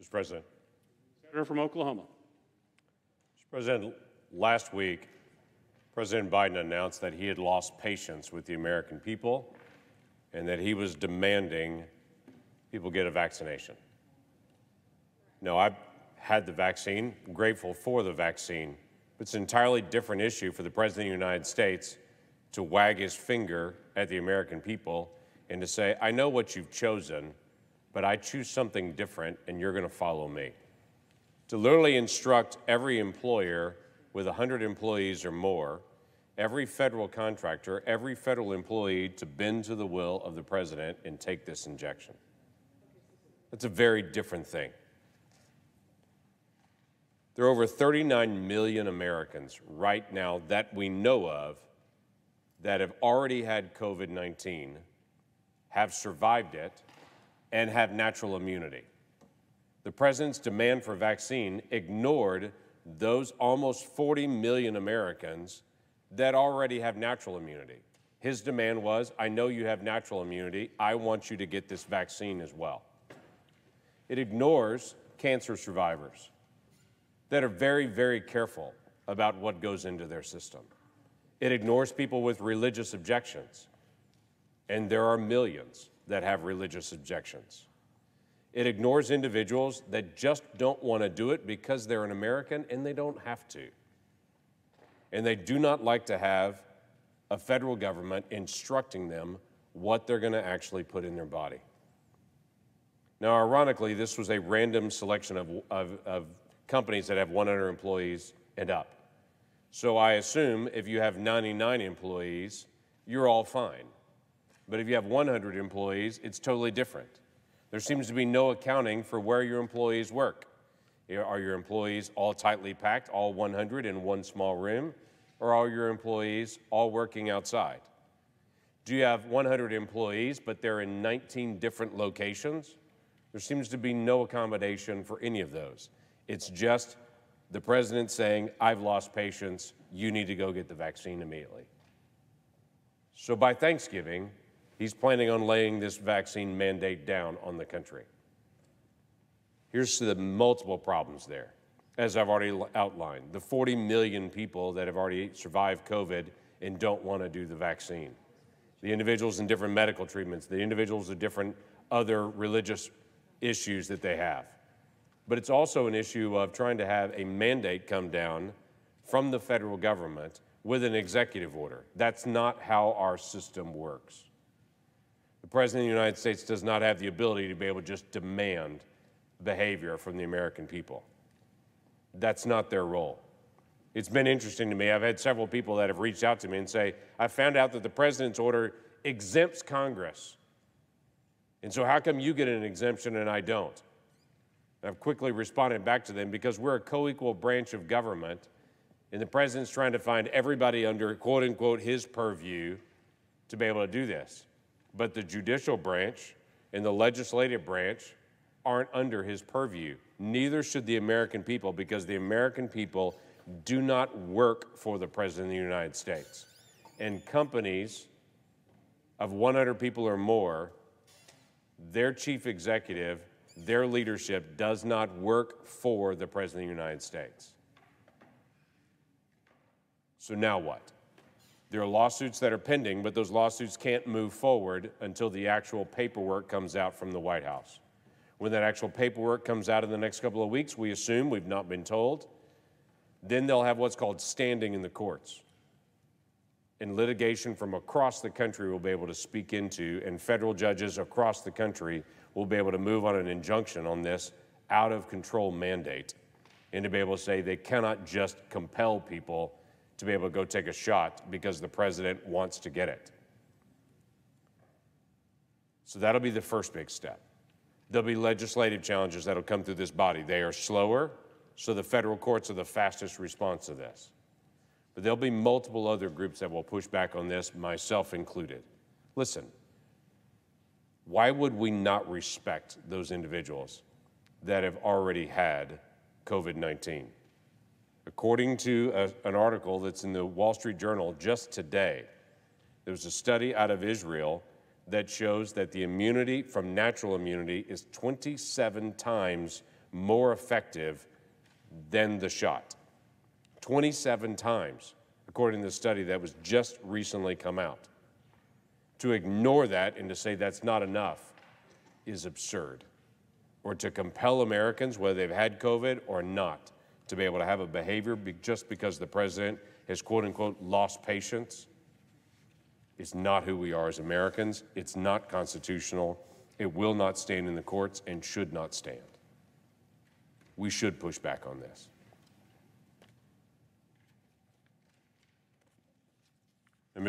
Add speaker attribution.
Speaker 1: Mr. President.
Speaker 2: Senator from Oklahoma.
Speaker 1: Mr. President, last week, President Biden announced that he had lost patience with the American people and that he was demanding people get a vaccination. No, I've had the vaccine, I'm grateful for the vaccine, but it's an entirely different issue for the President of the United States to wag his finger at the American people and to say, I know what you've chosen, but I choose something different and you're going to follow me. To literally instruct every employer with 100 employees or more, every federal contractor, every federal employee to bend to the will of the president and take this injection. That's a very different thing. There are over 39 million Americans right now that we know of that have already had COVID-19, have survived it, and have natural immunity. The president's demand for vaccine ignored those almost 40 million Americans that already have natural immunity. His demand was, I know you have natural immunity, I want you to get this vaccine as well. It ignores cancer survivors that are very, very careful about what goes into their system. It ignores people with religious objections, and there are millions that have religious objections. It ignores individuals that just don't want to do it because they're an American and they don't have to. And they do not like to have a federal government instructing them what they're going to actually put in their body. Now, ironically, this was a random selection of companies that have 100 employees and up. So I assume if you have 99 employees, you're all fine. But if you have 100 employees, it's totally different. There seems to be no accounting for where your employees work. Are your employees all tightly packed, all 100 in one small room, or are your employees all working outside? Do you have 100 employees, but they're in 19 different locations? There seems to be no accommodation for any of those. It's just the president saying, I've lost patience, you need to go get the vaccine immediately. So by Thanksgiving, he's planning on laying this vaccine mandate down on the country. Here's the multiple problems there, as I've already outlined. The 40 million people that have already survived COVID and don't want to do the vaccine. The individuals in different medical treatments, the individuals with different other religious issues that they have. But it's also an issue of trying to have a mandate come down from the federal government with an executive order. That's not how our system works. The President of the United States does not have the ability to be able to just demand behavior from the American people. That's not their role. It's been interesting to me. I've had several people that have reached out to me and say, I found out that the President's order exempts Congress. And so how come you get an exemption and I don't? I've quickly responded back to them because we're a co-equal branch of government and the president's trying to find everybody under quote unquote his purview to be able to do this. But the judicial branch and the legislative branch aren't under his purview. Neither should the American people because the American people do not work for the President of the United States. And companies of 100 people or more, their chief executive, their leadership does not work for the President of the United States. So now what? There are lawsuits that are pending, but those lawsuits can't move forward until the actual paperwork comes out from the White House. When that actual paperwork comes out in the next couple of weeks, we assume, we've not been told, then they'll have what's called standing in the courts. And litigation from across the country will be able to speak into, and federal judges across the country will be able to move on an injunction on this out-of-control mandate and to be able to say they cannot just compel people to be able to go take a shot because the president wants to get it. So that'll be the first big step. There'll be legislative challenges that'll come through this body. They are slower, so the federal courts are the fastest response to this. But there'll be multiple other groups that will push back on this, myself included. Listen, why would we not respect those individuals that have already had COVID-19? According to an article that's in the Wall Street Journal just today, there was a study out of Israel that shows that the immunity from natural immunity is 27 times more effective than the shot. 27 times, according to the study that was just recently come out. To ignore that and to say that's not enough is absurd. Or to compel Americans, whether they've had COVID or not, to be able to have a behavior just because the president has, quote unquote, lost patience, is not who we are as Americans. It's not constitutional. It will not stand in the courts and should not stand. We should push back on this.